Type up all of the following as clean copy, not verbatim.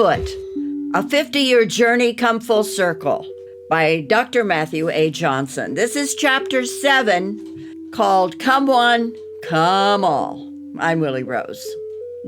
Bigfoot, a 50-year journey come full circle by Dr. Matthew A. Johnson. This is chapter 7 called Come One, Come All. I'm Willi Rose.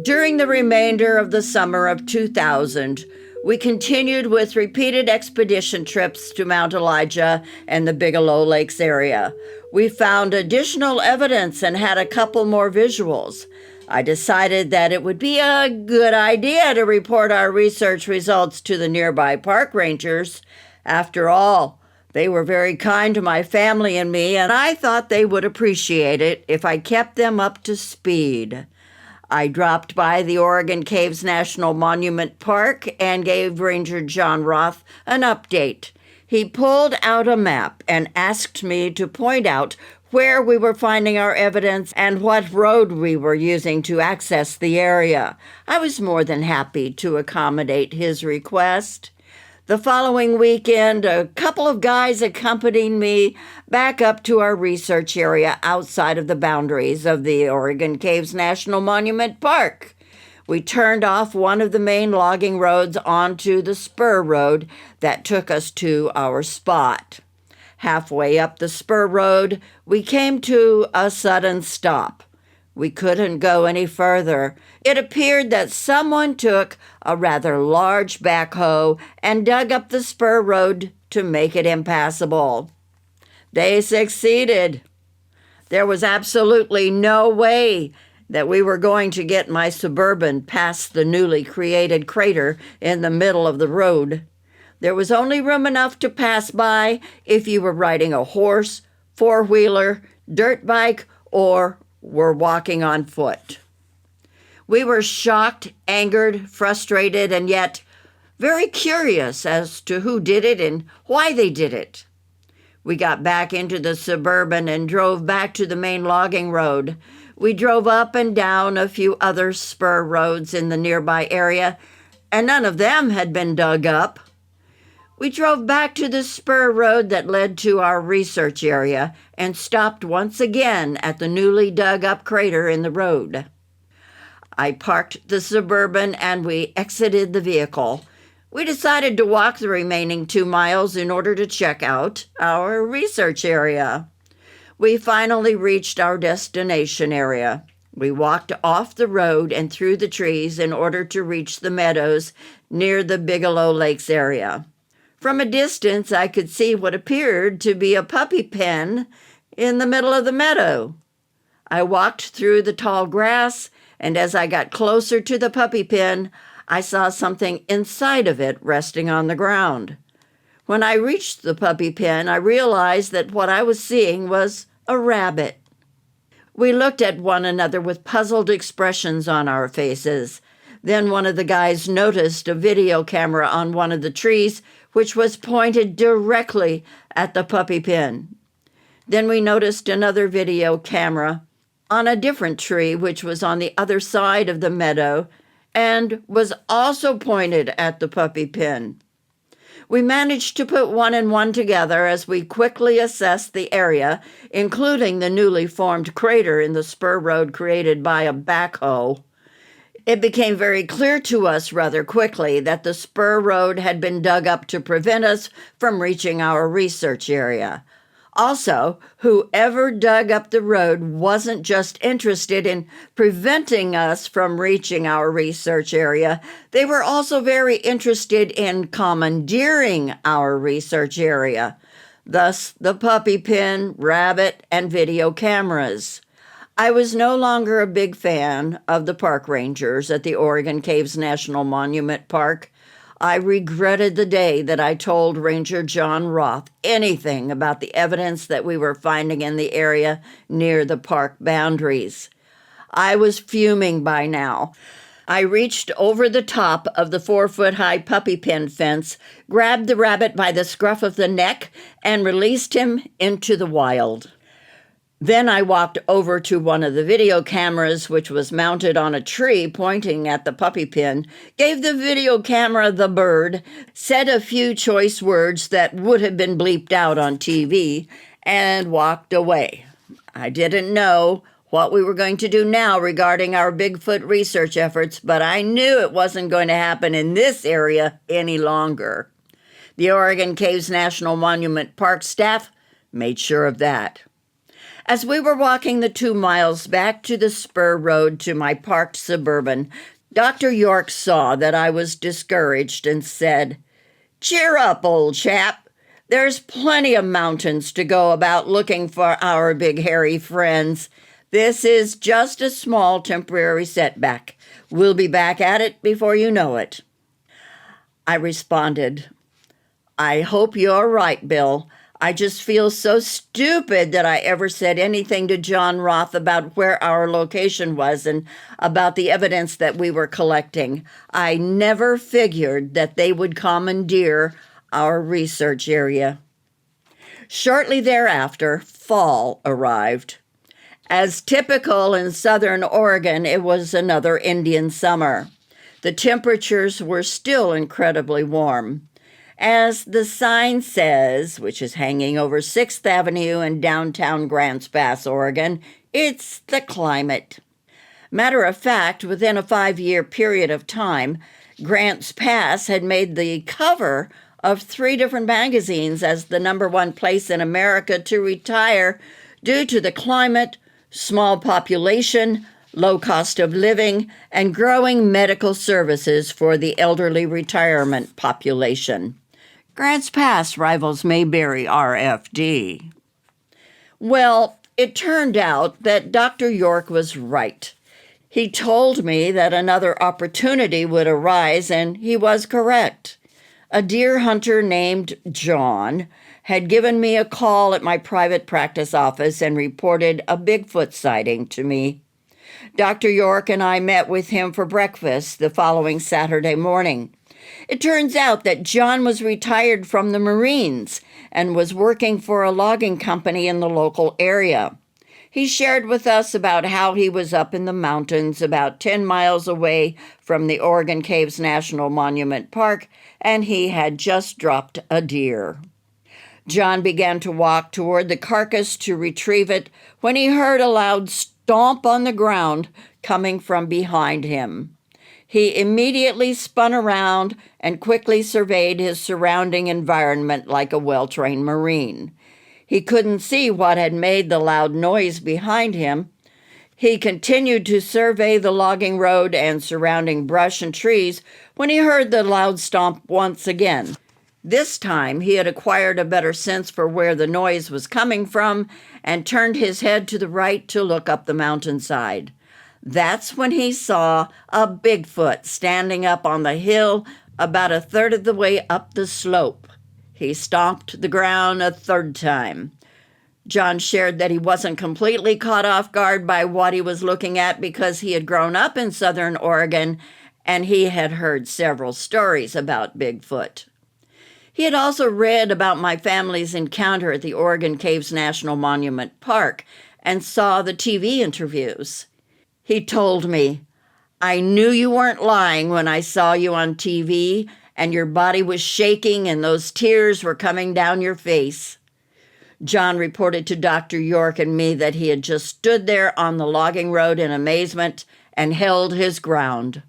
During the remainder of the summer of 2000, we continued with repeated expedition trips to Mount Elijah and the Bigelow Lakes area. We found additional evidence and had a couple more visuals. I decided that it would be a good idea to report our research results to the nearby park rangers. After all, they were very kind to my family and me, and I thought they would appreciate it if I kept them up to speed. I dropped by the Oregon Caves National Monument Park and gave Ranger John Roth an update. He pulled out a map and asked me to point out where we were finding our evidence and what road we were using to access the area. I was more than happy to accommodate his request. The following weekend, a couple of guys accompanied me back up to our research area outside of the boundaries of the Oregon Caves National Monument Park. We turned off one of the main logging roads onto the spur road that took us to our spot. Halfway up the spur road, we came to a sudden stop. We couldn't go any further. It appeared that someone took a rather large backhoe and dug up the spur road to make it impassable. They succeeded. There was absolutely no way that we were going to get my Suburban past the newly created crater in the middle of the road. There was only room enough to pass by if you were riding a horse, four-wheeler, dirt bike, or were walking on foot. We were shocked, angered, frustrated, and yet very curious as to who did it and why they did it. We got back into the Suburban and drove back to the main logging road. We drove up and down a few other spur roads in the nearby area, and none of them had been dug up. We drove back to the spur road that led to our research area and stopped once again at the newly dug-up crater in the road. I parked the Suburban and we exited the vehicle. We decided to walk the remaining 2 miles in order to check out our research area. We finally reached our destination area. We walked off the road and through the trees in order to reach the meadows near the Bigelow Lakes area. From a distance, I could see what appeared to be a puppy pen in the middle of the meadow. I walked through the tall grass, and as I got closer to the puppy pen, I saw something inside of it resting on the ground. When I reached the puppy pen, I realized that what I was seeing was a rabbit. We looked at one another with puzzled expressions on our faces. Then one of the guys noticed a video camera on one of the trees, which was pointed directly at the puppy pen. Then we noticed another video camera on a different tree, which was on the other side of the meadow and was also pointed at the puppy pen. We managed to put one and one together as we quickly assessed the area, including the newly formed crater in the spur road created by a backhoe. It became very clear to us rather quickly that the spur road had been dug up to prevent us from reaching our research area. Also, whoever dug up the road wasn't just interested in preventing us from reaching our research area. They were also very interested in commandeering our research area. Thus, the puppy pen, rabbit, and video cameras. I was no longer a big fan of the park rangers at the Oregon Caves National Monument Park. I regretted the day that I told Ranger John Roth anything about the evidence that we were finding in the area near the park boundaries. I was fuming by now. I reached over the top of the 4-foot-high puppy pen fence, grabbed the rabbit by the scruff of the neck, and released him into the wild. Then I walked over to one of the video cameras, which was mounted on a tree pointing at the puppy pen, gave the video camera the bird, said a few choice words that would have been bleeped out on TV, and walked away. I didn't know what we were going to do now regarding our Bigfoot research efforts, but I knew it wasn't going to happen in this area any longer. The Oregon Caves National Monument Park staff made sure of that. As we were walking the 2 miles back to the spur road to my parked Suburban, Dr. York saw that I was discouraged and said, "Cheer up, old chap. There's plenty of mountains to go about looking for our big hairy friends. This is just a small temporary setback. We'll be back at it before you know it." I responded, "I hope you're right, Bill. I just feel so stupid that I ever said anything to John Roth about where our location was and about the evidence that we were collecting. I never figured that they would commandeer our research area." Shortly thereafter, fall arrived. As typical in southern Oregon, it was another Indian summer. The temperatures were still incredibly warm. As the sign says, which is hanging over 6th Avenue in downtown Grants Pass, Oregon, it's the climate. Matter of fact, within a 5-year period of time, Grants Pass had made the cover of 3 different magazines as the #1 place in America to retire due to the climate, small population, low cost of living, and growing medical services for the elderly retirement population. Grants Pass rivals Mayberry RFD. Well, it turned out that Dr. York was right. He told me that another opportunity would arise, and he was correct. A deer hunter named John had given me a call at my private practice office and reported a Bigfoot sighting to me. Dr. York and I met with him for breakfast the following Saturday morning. It turns out that John was retired from the Marines and was working for a logging company in the local area. He shared with us about how he was up in the mountains about 10 miles away from the Oregon Caves National Monument Park, and he had just dropped a deer. John began to walk toward the carcass to retrieve it when he heard a loud stomp on the ground coming from behind him. He immediately spun around and quickly surveyed his surrounding environment like a well-trained Marine. He couldn't see what had made the loud noise behind him. He continued to survey the logging road and surrounding brush and trees when he heard the loud stomp once again. This time he had acquired a better sense for where the noise was coming from and turned his head to the right to look up the mountainside. That's when he saw a Bigfoot standing up on the hill about a third of the way up the slope. He stomped the ground a third time. John shared that he wasn't completely caught off guard by what he was looking at because he had grown up in southern Oregon and he had heard several stories about Bigfoot. He had also read about my family's encounter at the Oregon Caves National Monument Park and saw the TV interviews. He told me, "I knew you weren't lying when I saw you on TV, and your body was shaking and those tears were coming down your face." John reported to Dr. York and me that he had just stood there on the logging road in amazement and held his ground.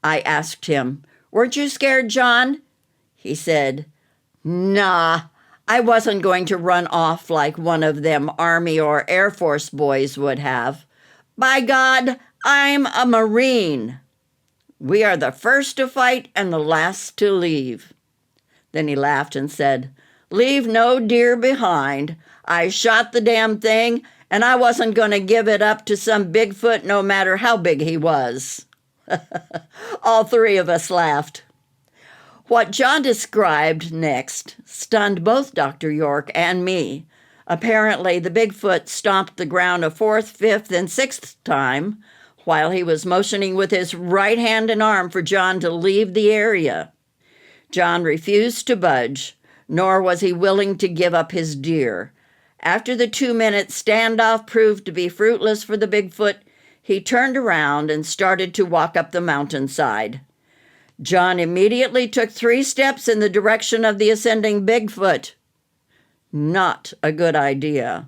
I asked him, "Weren't you scared, John?" He said, "Nah, I wasn't going to run off like one of them Army or Air Force boys would have. By God, I'm a Marine. We are the first to fight and the last to leave." Then he laughed and said, "Leave no deer behind. I shot the damn thing, and I wasn't going to give it up to some Bigfoot no matter how big he was." All 3 of us laughed. What John described next stunned both Dr. York and me. Apparently, the Bigfoot stomped the ground a 4th, 5th, and 6th time while he was motioning with his right hand and arm for John to leave the area. John refused to budge, nor was he willing to give up his deer. After the 2-minute standoff proved to be fruitless for the Bigfoot, he turned around and started to walk up the mountainside. John immediately took 3 steps in the direction of the ascending Bigfoot. Not a good idea.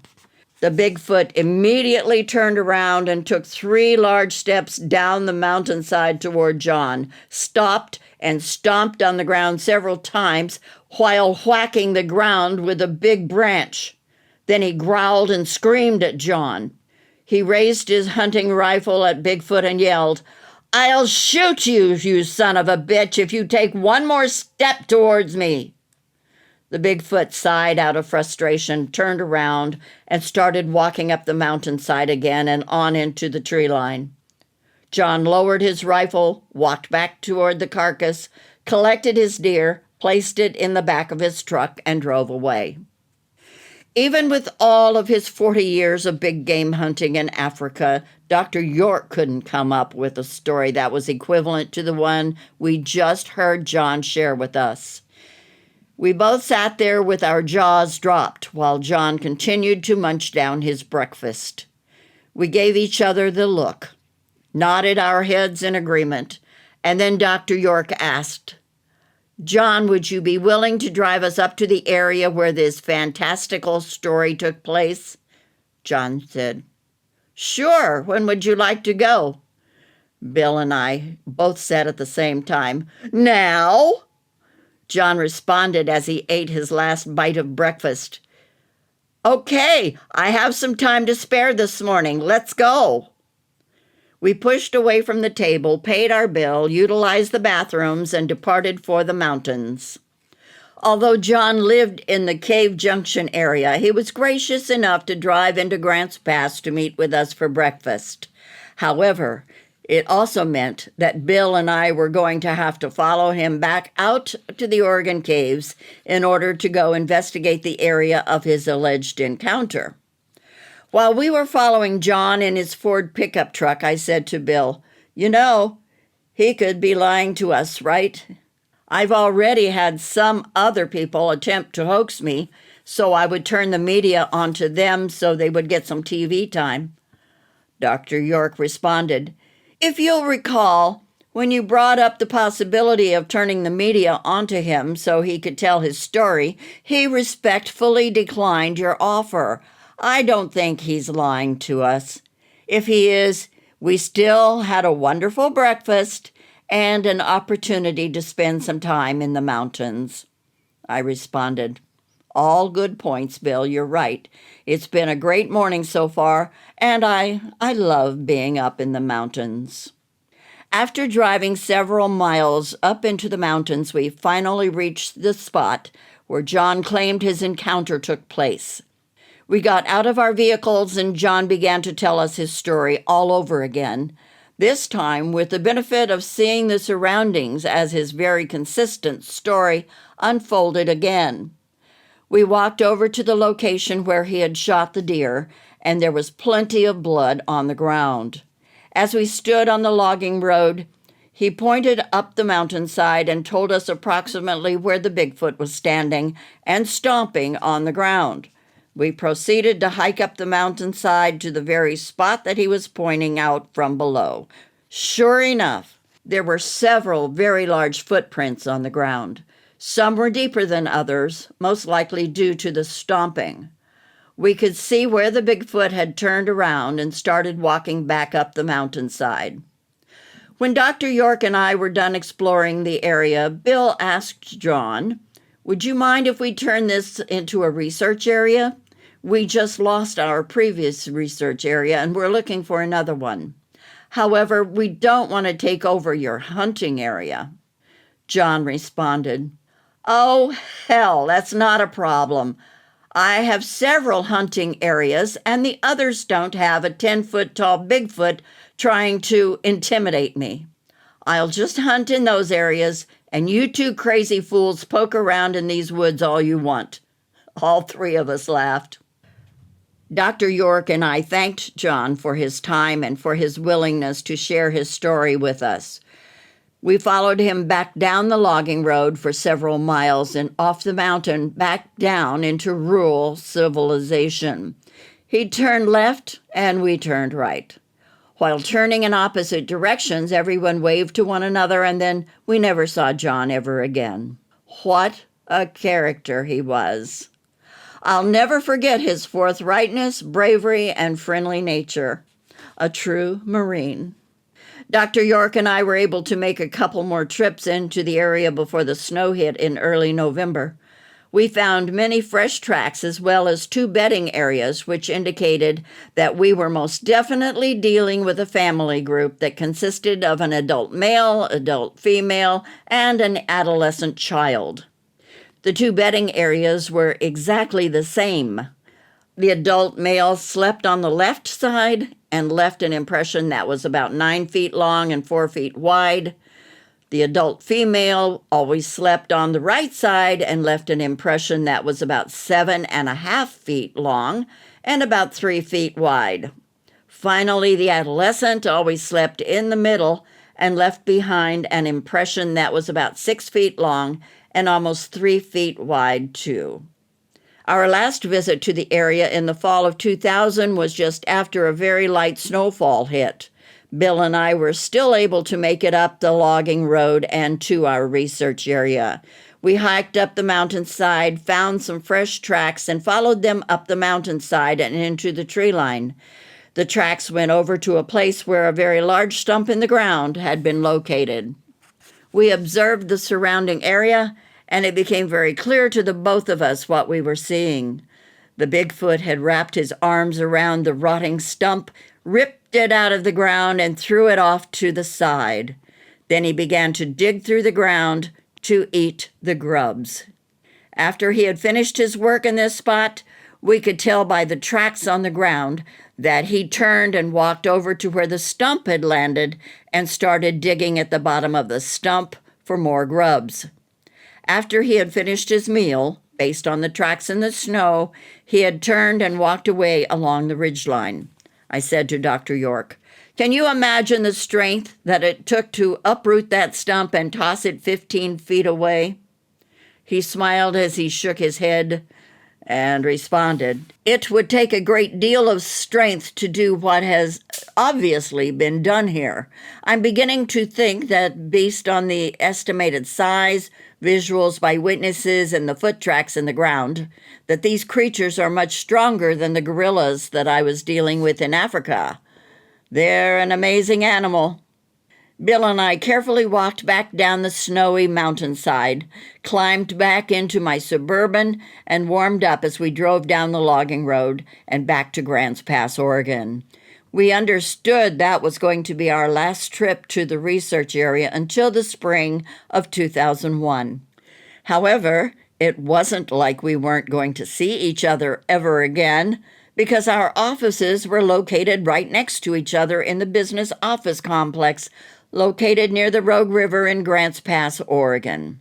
The Bigfoot immediately turned around and took 3 large steps down the mountainside toward John, stopped and stomped on the ground several times while whacking the ground with a big branch. Then he growled and screamed at John. He raised his hunting rifle at Bigfoot and yelled, "I'll shoot you, you son of a bitch, if you take one more step towards me." The Bigfoot sighed out of frustration, turned around, and started walking up the mountainside again and on into the tree line. John lowered his rifle, walked back toward the carcass, collected his deer, placed it in the back of his truck, and drove away. Even with all of his 40 years of big game hunting in Africa, Dr. York couldn't come up with a story that was equivalent to the one we just heard John share with us. We both sat there with our jaws dropped while John continued to munch down his breakfast. We gave each other the look, nodded our heads in agreement, and then Dr. York asked, "John, would you be willing to drive us up to the area where this fantastical story took place?" John said, "Sure. When would you like to go?" Bill and I both said at the same time, "Now?" John responded as he ate his last bite of breakfast. "Okay, I have some time to spare this morning. Let's go." We pushed away from the table, paid our bill, utilized the bathrooms, and departed for the mountains. Although John lived in the Cave Junction area, he was gracious enough to drive into Grants Pass to meet with us for breakfast. However, it also meant that Bill and I were going to have to follow him back out to the Oregon caves in order to go investigate the area of his alleged encounter. While we were following John in his Ford pickup truck, I said to Bill, "You know, he could be lying to us, right? I've already had some other people attempt to hoax me, so I would turn the media onto them so they would get some TV time." Dr. York responded, "If you'll recall, when you brought up the possibility of turning the media onto him so he could tell his story, he respectfully declined your offer. I don't think he's lying to us. If he is, we still had a wonderful breakfast and an opportunity to spend some time in the mountains." I responded, "All good points, Bill. You're right. It's been a great morning so far, and I love being up in the mountains." After driving several miles up into the mountains, we finally reached the spot where John claimed his encounter took place. We got out of our vehicles and John began to tell us his story all over again, this time with the benefit of seeing the surroundings as his very consistent story unfolded again. We walked over to the location where he had shot the deer, and there was plenty of blood on the ground. As we stood on the logging road, he pointed up the mountainside and told us approximately where the Bigfoot was standing and stomping on the ground. We proceeded to hike up the mountainside to the very spot that he was pointing out from below. Sure enough, there were several very large footprints on the ground. Some were deeper than others, most likely due to the stomping. We could see where the Bigfoot had turned around and started walking back up the mountainside. When Dr. York and I were done exploring the area, Bill asked John, "Would you mind if we turn this into a research area? We just lost our previous research area and we're looking for another one. However, we don't want to take over your hunting area." John responded, "Oh, hell, that's not a problem. I have several hunting areas and the others don't have a 10-foot tall Bigfoot trying to intimidate me. I'll just hunt in those areas and you two crazy fools poke around in these woods all you want." All 3 of us laughed. Dr. York and I thanked John for his time and for his willingness to share his story with us. We followed him back down the logging road for several miles and off the mountain back down into rural civilization. He turned left and we turned right. While turning in opposite directions, everyone waved to one another and then we never saw John ever again. What a character he was. I'll never forget his forthrightness, bravery, and friendly nature. A true Marine. Dr. York and I were able to make a couple more trips into the area before the snow hit in early November. We found many fresh tracks as well as 2 bedding areas, which indicated that we were most definitely dealing with a family group that consisted of an adult male, adult female, and an adolescent child. The 2 bedding areas were exactly the same. The adult male slept on the left side and left an impression that was about 9 feet long and 4 feet wide. The adult female always slept on the right side and left an impression that was about 7.5 feet long and about 3 feet wide. Finally, the adolescent always slept in the middle and left behind an impression that was about 6 feet long and almost 3 feet wide, too. Our last visit to the area in the fall of 2000 was just after a very light snowfall hit. Bill and I were still able to make it up the logging road and to our research area. We hiked up the mountainside, found some fresh tracks, and followed them up the mountainside and into the tree line. The tracks went over to a place where a very large stump in the ground had been located. We observed the surrounding area, and it became very clear to the both of us what we were seeing. The Bigfoot had wrapped his arms around the rotting stump, ripped it out of the ground, and threw it off to the side. Then he began to dig through the ground to eat the grubs. After he had finished his work in this spot, we could tell by the tracks on the ground that he turned and walked over to where the stump had landed and started digging at the bottom of the stump for more grubs. After he had finished his meal, based on the tracks in the snow, he had turned and walked away along the ridgeline. I said to Dr. York, "Can you imagine the strength that it took to uproot that stump and toss it 15 feet away?" He smiled as he shook his head and responded, "It would take a great deal of strength to do what has obviously been done here. I'm beginning to think that based on the estimated size, visuals by witnesses, and the foot tracks in the ground, that these creatures are much stronger than the gorillas that I was dealing with in Africa. They're an amazing animal." Bill and I carefully walked back down the snowy mountainside, climbed back into my Suburban, and warmed up as we drove down the logging road and back to Grants Pass, Oregon. We understood that was going to be our last trip to the research area until the spring of 2001. However, it wasn't like we weren't going to see each other ever again, because our offices were located right next to each other in the business office complex located near the Rogue River in Grants Pass, Oregon.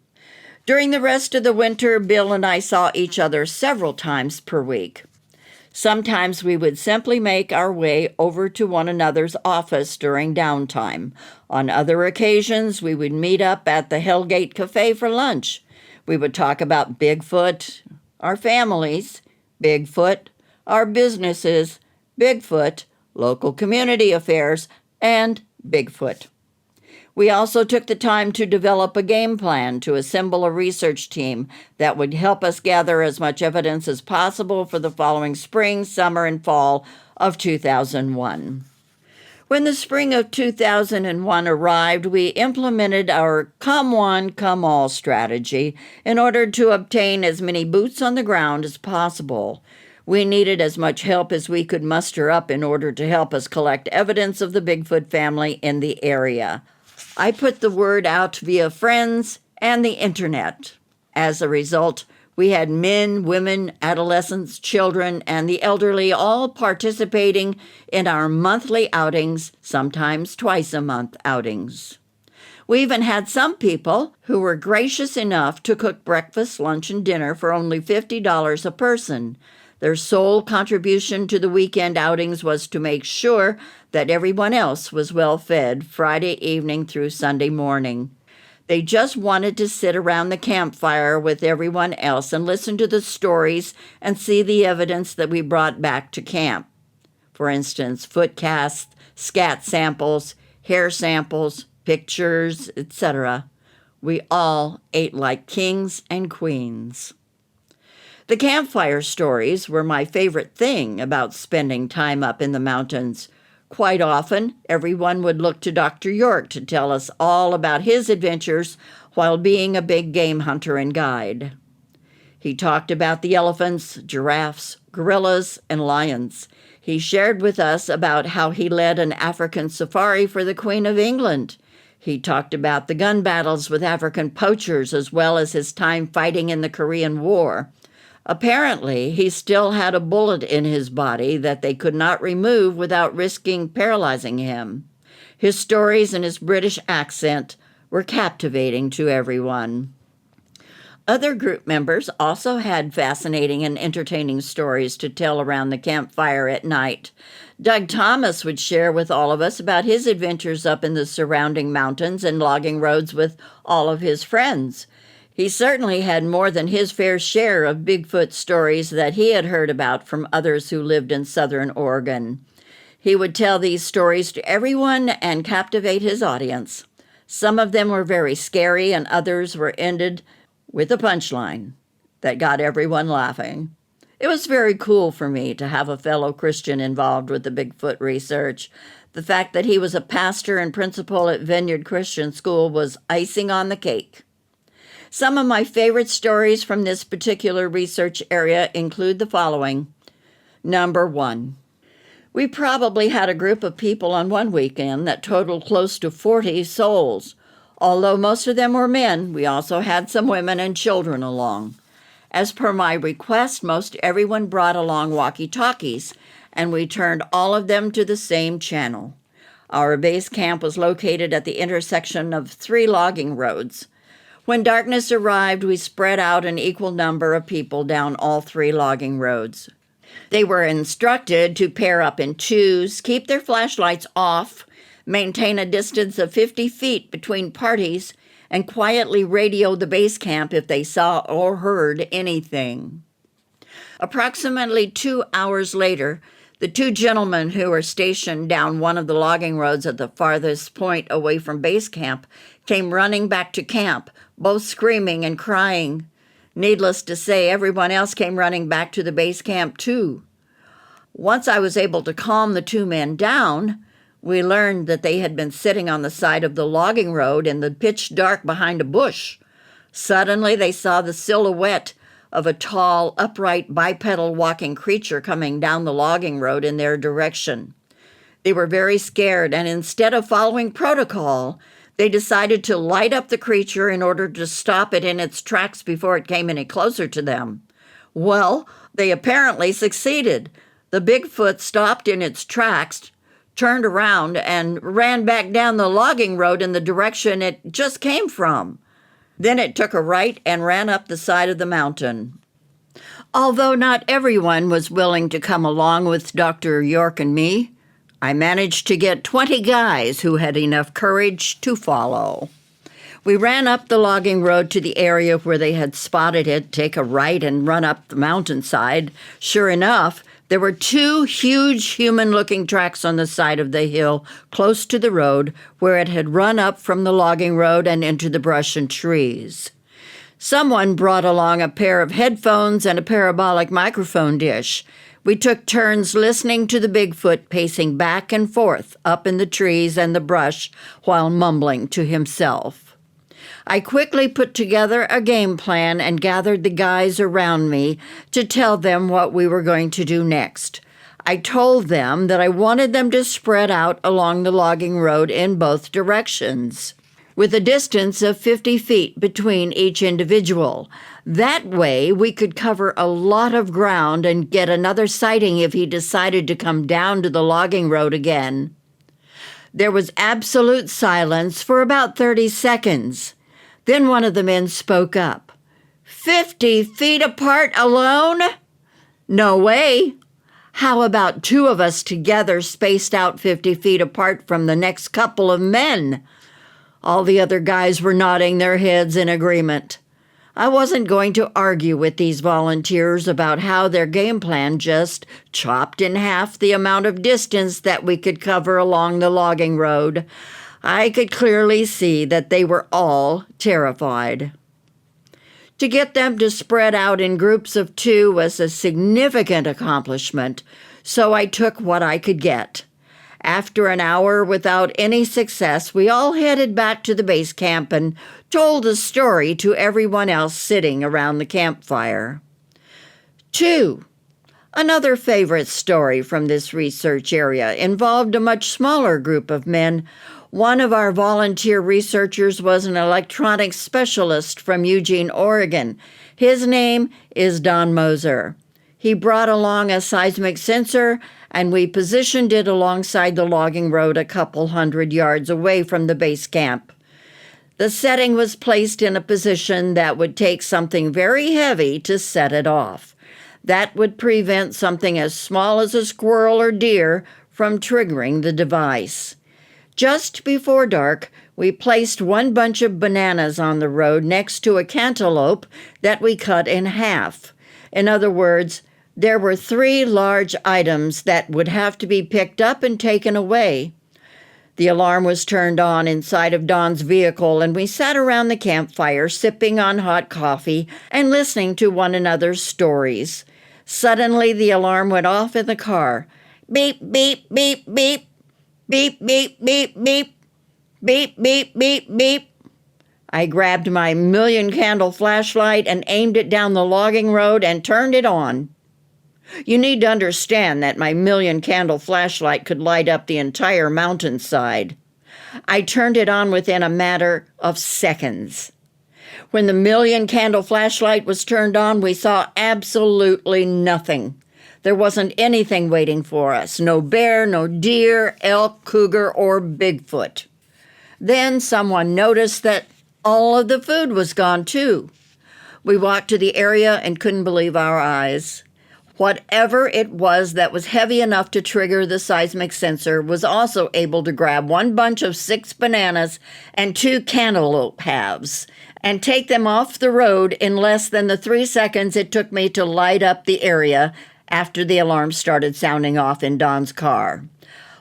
During the rest of the winter, Bill and I saw each other several times per week. Sometimes we would simply make our way over to one another's office during downtime. On other occasions, we would meet up at the Hellgate Cafe for lunch. We would talk about Bigfoot, our families, Bigfoot, our businesses, Bigfoot, local community affairs, and Bigfoot. We also took the time to develop a game plan to assemble a research team that would help us gather as much evidence as possible for the following spring, summer, and fall of 2001. When the spring of 2001 arrived, we implemented our come one, come all strategy in order to obtain as many boots on the ground as possible. We needed as much help as we could muster up in order to help us collect evidence of the Bigfoot family in the area. I put the word out via friends and the internet. As a result, we had men, women, adolescents, children, and the elderly all participating in our monthly outings, sometimes twice-a-month outings. We even had some people who were gracious enough to cook breakfast, lunch, and dinner for only $50 a person. Their sole contribution to the weekend outings was to make sure that everyone else was well fed Friday evening through Sunday morning. They just wanted to sit around the campfire with everyone else and listen to the stories and see the evidence that we brought back to camp. For instance, foot casts, scat samples, hair samples, pictures, etc. We all ate like kings and queens. The campfire stories were my favorite thing about spending time up in the mountains. Quite often, everyone would look to Dr. York to tell us all about his adventures while being a big game hunter and guide. He talked about the elephants, giraffes, gorillas, and lions. He shared with us about how he led an African safari for the Queen of England. He talked about the gun battles with African poachers as well as his time fighting in the Korean War. Apparently, he still had a bullet in his body that they could not remove without risking paralyzing him. His stories and his British accent were captivating to everyone. Other group members also had fascinating and entertaining stories to tell around the campfire at night. Doug Thomas would share with all of us about his adventures up in the surrounding mountains and logging roads with all of his friends. He certainly had more than his fair share of Bigfoot stories that he had heard about from others who lived in southern Oregon. He would tell these stories to everyone and captivate his audience. Some of them were very scary, and others were ended with a punchline that got everyone laughing. It was very cool for me to have a fellow Christian involved with the Bigfoot research. The fact that he was a pastor and principal at Vineyard Christian School was icing on the cake. Some of my favorite stories from this particular research area include the following. Number 1. We probably had a group of people on one weekend that totaled close to 40 souls. Although most of them were men, we also had some women and children along. As per my request, most everyone brought along walkie-talkies, and we turned all of them to the same channel. Our base camp was located at the intersection of 3 logging roads. When darkness arrived, we spread out an equal number of people down all 3 logging roads. They were instructed to pair up in twos, keep their flashlights off, maintain a distance of 50 feet between parties, and quietly radio the base camp if they saw or heard anything. Approximately 2 hours later, the 2 gentlemen who were stationed down one of the logging roads at the farthest point away from base camp came running back to camp, both screaming and crying. Needless to say, everyone else came running back to the base camp too. Once I was able to calm the 2 men down, we learned that they had been sitting on the side of the logging road in the pitch dark behind a bush. Suddenly they saw the silhouette of a tall, upright, bipedal walking creature coming down the logging road in their direction. They were very scared, and instead of following protocol, they decided to light up the creature in order to stop it in its tracks before it came any closer to them. Well, they apparently succeeded. The Bigfoot stopped in its tracks, turned around, and ran back down the logging road in the direction it just came from. Then it took a right and ran up the side of the mountain. Although not everyone was willing to come along with Dr. York and me, I managed to get 20 guys who had enough courage to follow. We ran up the logging road to the area where they had spotted it, take a right and run up the mountainside. Sure enough, there were 2 huge human-looking tracks on the side of the hill close to the road where it had run up from the logging road and into the brush and trees. Someone brought along a pair of headphones and a parabolic microphone dish. We took turns listening to the Bigfoot pacing back and forth up in the trees and the brush while mumbling to himself. I quickly put together a game plan and gathered the guys around me to tell them what we were going to do next. I told them that I wanted them to spread out along the logging road in both directions, with a distance of 50 feet between each individual. That way, we could cover a lot of ground and get another sighting if he decided to come down to the logging road again. There was absolute silence for about 30 seconds. Then one of the men spoke up. 50 feet apart alone? No way. How about 2 of us together spaced out 50 feet apart from the next couple of men? All the other guys were nodding their heads in agreement. I wasn't going to argue with these volunteers about how their game plan just chopped in half the amount of distance that we could cover along the logging road. I could clearly see that they were all terrified. To get them to spread out in groups of 2 was a significant accomplishment, so I took what I could get. After an hour without any success, we all headed back to the base camp and told the story to everyone else sitting around the campfire. 2. Another favorite story from this research area involved a much smaller group of men. One of our volunteer researchers was an electronics specialist from Eugene, Oregon. His name is Don Moser. He brought along a seismic sensor, and we positioned it alongside the logging road a couple hundred yards away from the base camp. The setting was placed in a position that would take something very heavy to set it off. That would prevent something as small as a squirrel or deer from triggering the device. Just before dark, we placed one bunch of bananas on the road next to a cantaloupe that we cut in half. In other words, there were 3 large items that would have to be picked up and taken away. The alarm was turned on inside of Don's vehicle, and we sat around the campfire sipping on hot coffee and listening to one another's stories. Suddenly, the alarm went off in the car. Beep, beep, beep, beep. Beep, beep, beep, beep. Beep, beep, beep, beep. I grabbed my million-candle flashlight and aimed it down the logging road and turned it on. You need to understand that my million-candle flashlight could light up the entire mountainside. I turned it on within a matter of seconds. When the million-candle flashlight was turned on, we saw absolutely nothing. There wasn't anything waiting for us. No bear, no deer, elk, cougar, or Bigfoot. Then someone noticed that all of the food was gone too. We walked to the area and couldn't believe our eyes. Whatever it was that was heavy enough to trigger the seismic sensor was also able to grab one bunch of 6 bananas and 2 cantaloupe halves and take them off the road in less than the 3 seconds it took me to light up the area after the alarm started sounding off in Don's car.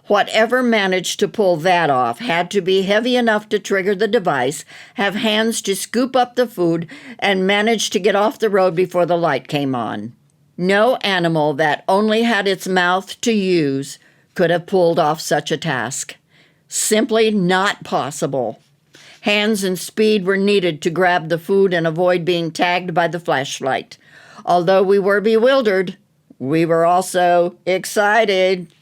Whatever managed to pull that off had to be heavy enough to trigger the device, have hands to scoop up the food, and manage to get off the road before the light came on. No animal that only had its mouth to use could have pulled off such a task. Simply not possible. Hands and speed were needed to grab the food and avoid being tagged by the flashlight. Although we were bewildered, we were also excited.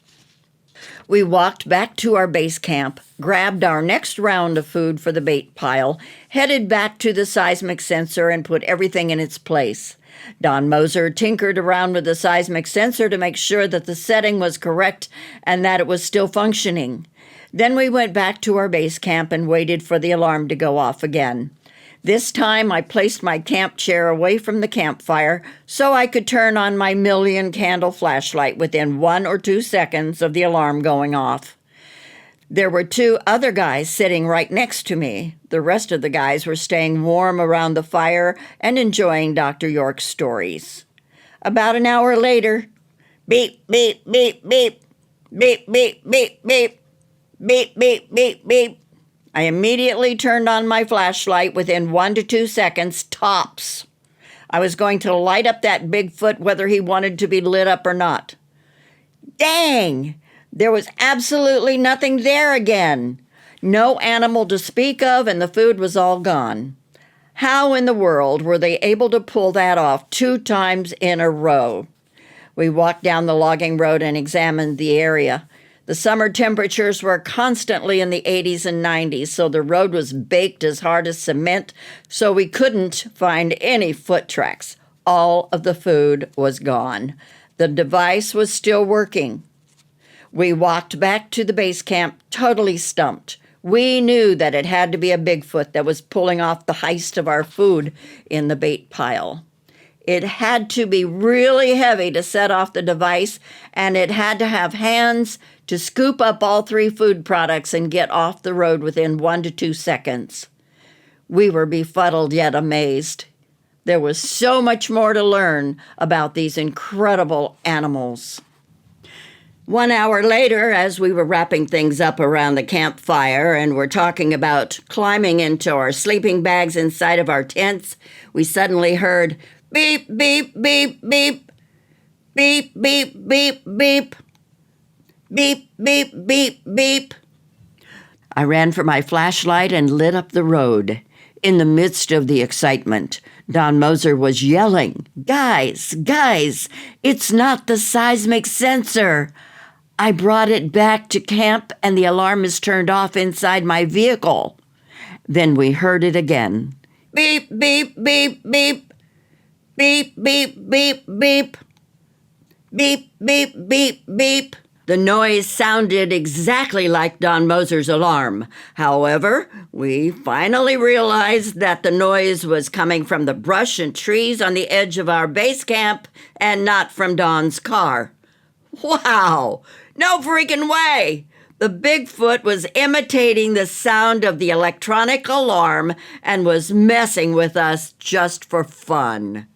We walked back to our base camp, grabbed our next round of food for the bait pile, headed back to the seismic sensor, and put everything in its place. Don Moser tinkered around with the seismic sensor to make sure that the setting was correct and that it was still functioning. Then we went back to our base camp and waited for the alarm to go off again. This time I placed my camp chair away from the campfire so I could turn on my million-candle flashlight within 1 or 2 seconds of the alarm going off. There were 2 other guys sitting right next to me. The rest of the guys were staying warm around the fire and enjoying Dr. York's stories. About an hour later, beep, beep, beep, beep, beep, beep, beep, beep, beep, beep, beep, beep. I immediately turned on my flashlight within 1 to 2 seconds, tops. I was going to light up that Bigfoot whether he wanted to be lit up or not. Dang! There was absolutely nothing there again. No animal to speak of, and the food was all gone. How in the world were they able to pull that off 2 times in a row? We walked down the logging road and examined the area. The summer temperatures were constantly in the 80s and 90s, so the road was baked as hard as cement, so we couldn't find any foot tracks. All of the food was gone. The device was still working. We walked back to the base camp totally stumped. We knew that it had to be a Bigfoot that was pulling off the heist of our food in the bait pile. It had to be really heavy to set off the device, and it had to have hands to scoop up all 3 food products and get off the road within 1 to 2 seconds. We were befuddled yet amazed. There was so much more to learn about these incredible animals. 1 hour later, as we were wrapping things up around the campfire and were talking about climbing into our sleeping bags inside of our tents, we suddenly heard beep, beep, beep, beep, beep, beep, beep, beep, beep, beep, beep, beep. I ran for my flashlight and lit up the road. In the midst of the excitement, Don Moser was yelling, Guys, it's not the seismic sensor. I brought it back to camp and the alarm is turned off inside my vehicle." Then we heard it again. Beep, beep, beep, beep. Beep, beep, beep, beep. Beep, beep, beep, beep. The noise sounded exactly like Don Moser's alarm. However, we finally realized that the noise was coming from the brush and trees on the edge of our base camp and not from Don's car. Wow! No freaking way! The Bigfoot was imitating the sound of the electronic alarm and was messing with us just for fun.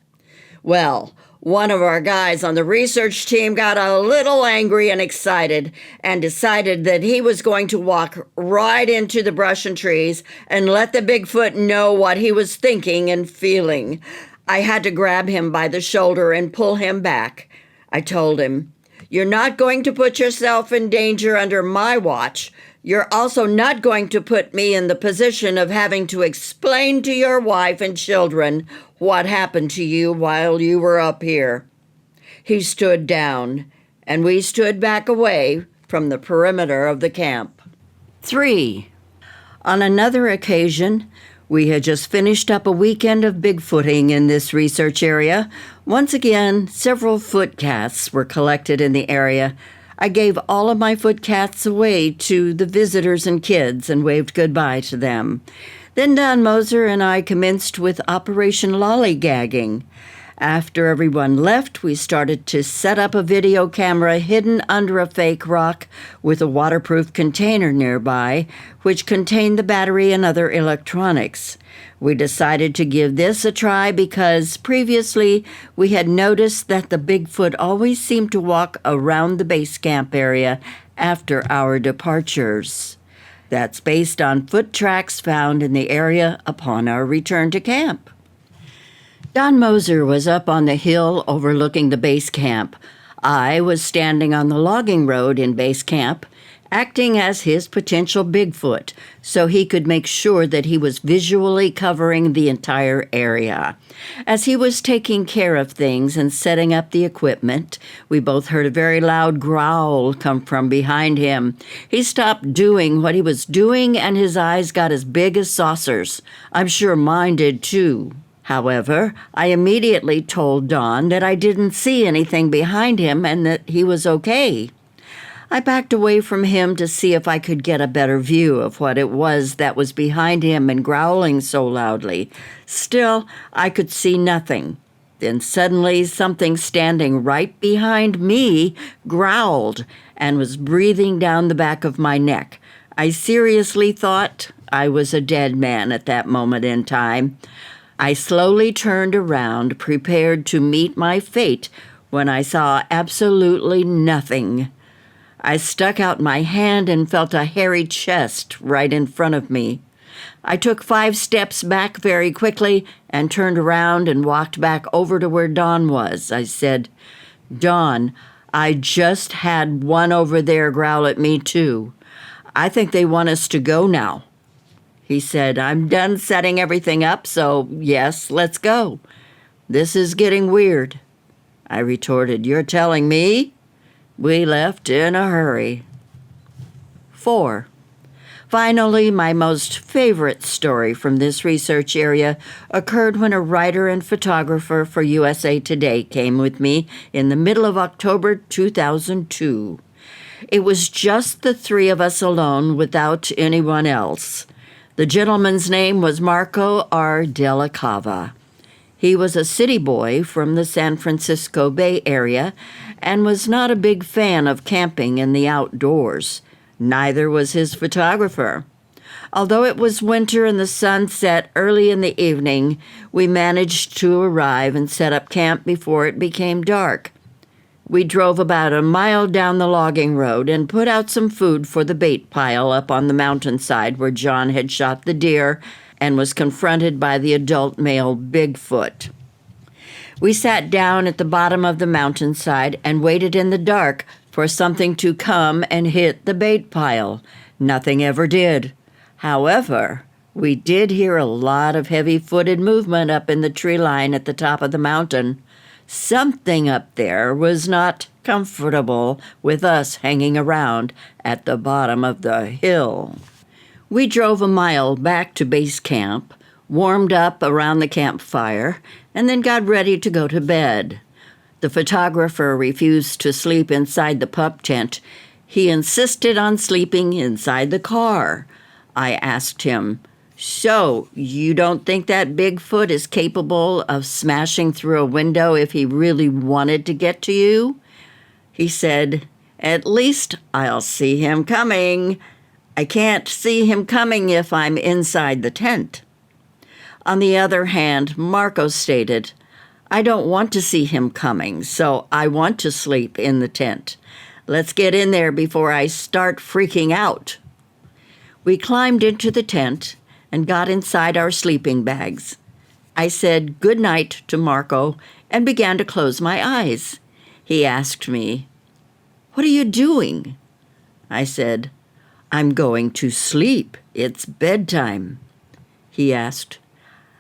Well, one of our guys on the research team got a little angry and excited and decided that he was going to walk right into the brush and trees and let the Bigfoot know what he was thinking and feeling. I had to grab him by the shoulder and pull him back. I told him, "You're not going to put yourself in danger under my watch. You're also not going to put me in the position of having to explain to your wife and children what happened to you while you were up here." He stood down, and we stood back away from the perimeter of the camp. 3. On another occasion, we had just finished up a weekend of Bigfooting in this research area. Once again, several foot casts were collected in the area. I gave all of my foot casts away to the visitors and kids and waved goodbye to them. Then Don Moser and I commenced with Operation Lollygagging. After everyone left, we started to set up a video camera hidden under a fake rock with a waterproof container nearby, which contained the battery and other electronics. We decided to give this a try because previously we had noticed that the Bigfoot always seemed to walk around the base camp area after our departures. That's based on foot tracks found in the area upon our return to camp. Don Moser was up on the hill overlooking the base camp. I was standing on the logging road in base camp, acting as his potential Bigfoot, so he could make sure that he was visually covering the entire area. As he was taking care of things and setting up the equipment, we both heard a very loud growl come from behind him. He stopped doing what he was doing, and his eyes got as big as saucers. I'm sure mine did too. However, I immediately told Don that I didn't see anything behind him and that he was okay. I backed away from him to see if I could get a better view of what it was that was behind him and growling so loudly. Still, I could see nothing. Then suddenly something standing right behind me growled and was breathing down the back of my neck. I seriously thought I was a dead man at that moment in time. I slowly turned around, prepared to meet my fate, when I saw absolutely nothing. I stuck out my hand and felt a hairy chest right in front of me. I took 5 steps back very quickly and turned around and walked back over to where Don was. I said, "Don, I just had one over there growl at me too. I think they want us to go now." He said, "I'm done setting everything up, so yes, let's go. This is getting weird." I retorted, "You're telling me?" We left in a hurry. 4. Finally, my most favorite story from this research area occurred when a writer and photographer for USA Today came with me in the middle of October 2002. It was just the 3 of us alone without anyone else. The gentleman's name was Marco R. Della Cava. He was a city boy from the San Francisco Bay Area and was not a big fan of camping in the outdoors. Neither was his photographer. Although it was winter and the sun set early in the evening, we managed to arrive and set up camp before it became dark. We drove about a mile down the logging road and put out some food for the bait pile up on the mountainside where John had shot the deer and was confronted by the adult male Bigfoot. We sat down at the bottom of the mountainside and waited in the dark for something to come and hit the bait pile. Nothing ever did. However, we did hear a lot of heavy-footed movement up in the tree line at the top of the mountain. Something up there was not comfortable with us hanging around at the bottom of the hill. We drove a mile back to base camp, warmed up around the campfire, and then got ready to go to bed. The photographer refused to sleep inside the pup tent. He insisted on sleeping inside the car. I asked him, "So, you don't think that Bigfoot is capable of smashing through a window if he really wanted to get to you?" He said, "At least I'll see him coming. I can't see him coming if I'm inside the tent." On the other hand, Marco stated, "I don't want to see him coming, so I want to sleep in the tent. Let's get in there before I start freaking out." We climbed into the tent and got inside our sleeping bags. I said good night to Marco and began to close my eyes. He asked me, "What are you doing?" I said, "I'm going to sleep. It's bedtime." He asked,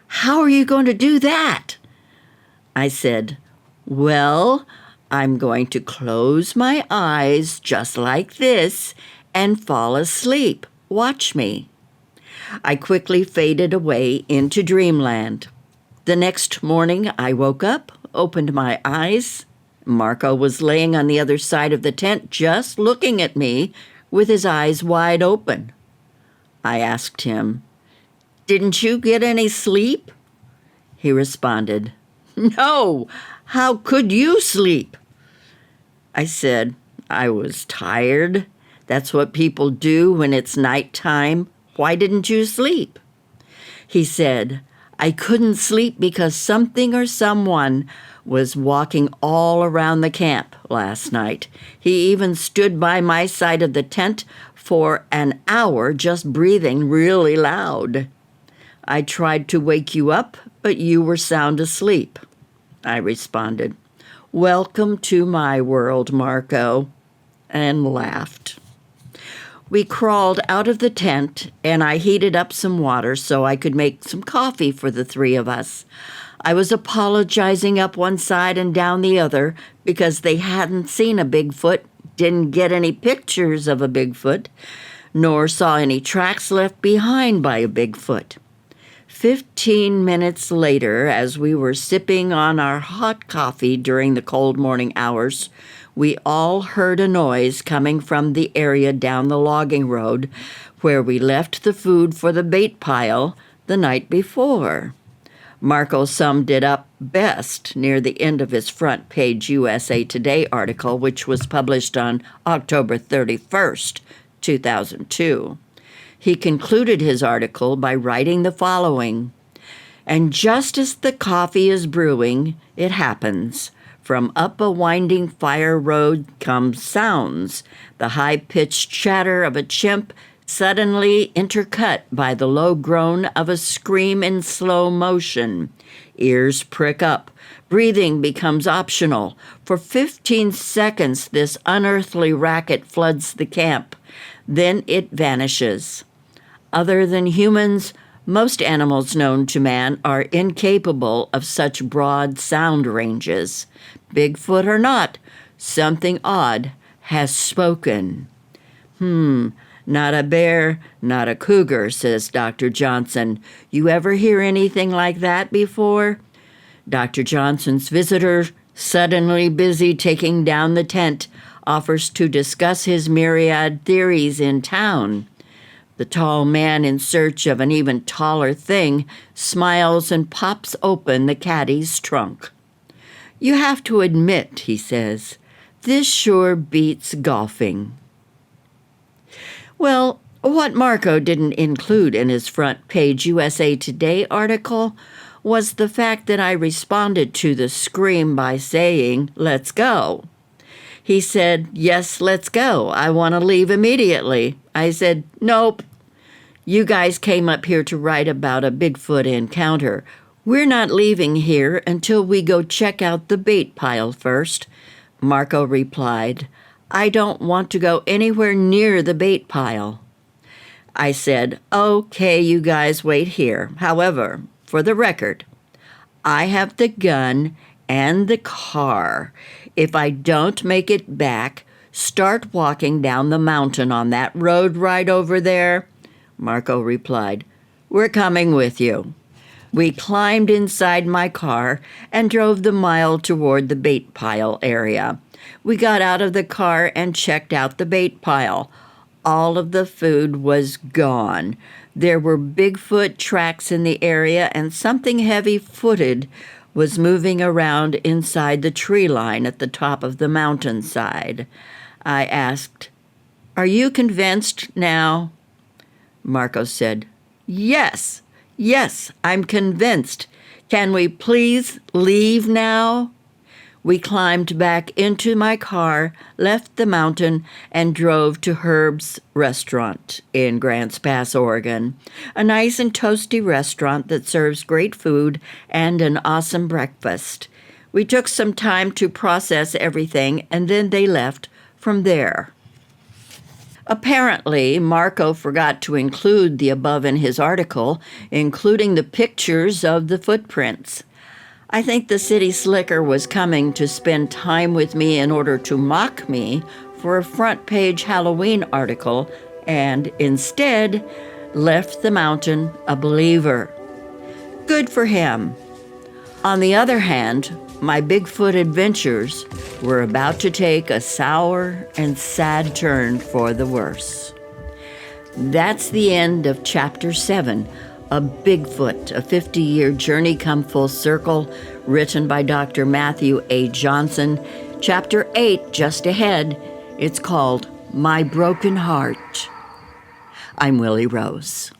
"How are you going to do that?" I said, "Well, I'm going to close my eyes just like this and fall asleep. Watch me." I quickly faded away into dreamland. The next morning, I woke up, opened my eyes. Marco was laying on the other side of the tent, just looking at me with his eyes wide open. I asked him, "Didn't you get any sleep?" He responded, "No, how could you sleep?" I said, "I was tired. That's what people do when it's nighttime. Why didn't you sleep?" He said, "I couldn't sleep because something or someone was walking all around the camp last night. He even stood by my side of the tent for an hour just breathing really loud. I tried to wake you up, but you were sound asleep." I responded, "Welcome to my world, Marco," and laughed. We crawled out of the tent, and I heated up some water so I could make some coffee for the three of us. I was apologizing up one side and down the other because they hadn't seen a Bigfoot, didn't get any pictures of a Bigfoot, nor saw any tracks left behind by a Bigfoot. 15 minutes later, as we were sipping on our hot coffee during the cold morning hours, we all heard a noise coming from the area down the logging road where we left the food for the bait pile the night before. Marco summed it up best near the end of his front page USA Today article, which was published on October 31st, 2002. He concluded his article by writing the following: "And just as the coffee is brewing, it happens. From up a winding fire road come sounds, the high-pitched chatter of a chimp suddenly intercut by the low groan of a scream in slow motion. Ears prick up. Breathing becomes optional. For 15 seconds, this unearthly racket floods the camp. Then it vanishes. Other than humans, most animals known to man are incapable of such broad sound ranges. Bigfoot or not, something odd has spoken." Not a bear, not a cougar," says Dr. Johnson. "You ever hear anything like that before?" Dr. Johnson's visitor, suddenly busy taking down the tent, offers to discuss his myriad theories in town. The tall man, in search of an even taller thing, smiles and pops open the caddy's trunk. "You have to admit," he says, "this sure beats golfing." Well, what Marco didn't include in his front page USA Today article was the fact that I responded to the scream by saying, "Let's go." He said, "Yes, let's go. I want to leave immediately." I said, "Nope. You guys came up here to write about a Bigfoot encounter. We're not leaving here until we go check out the bait pile first." Marco replied, "I don't want to go anywhere near the bait pile." I said, "Okay, you guys wait here. However, for the record, I have the gun and the car. If I don't make it back, start walking down the mountain on that road right over there." Marco replied, "We're coming with you." We climbed inside my car and drove the mile toward the bait pile area. We got out of the car and checked out the bait pile. All of the food was gone. There were Bigfoot tracks in the area, and something heavy-footed was moving around inside the tree line at the top of the mountainside. I asked, "Are you convinced now?" Marco said, Yes, I'm convinced. Can we please leave now?" We climbed back into my car, left the mountain, and drove to Herb's Restaurant in Grants Pass, Oregon, a nice and toasty restaurant that serves great food and an awesome breakfast. We took some time to process everything, and then they left from there. Apparently, Marco forgot to include the above in his article, including the pictures of the footprints. I think the city slicker was coming to spend time with me in order to mock me for a front-page Halloween article, and instead left the mountain a believer. Good for him. On the other hand, my Bigfoot adventures were about to take a sour and sad turn for the worse. That's the end of Chapter 7, A Bigfoot, a 50-year journey come full circle, written by Dr. Matthew A. Johnson. Chapter 8, just ahead. It's called My Broken Heart. I'm Willi Rose.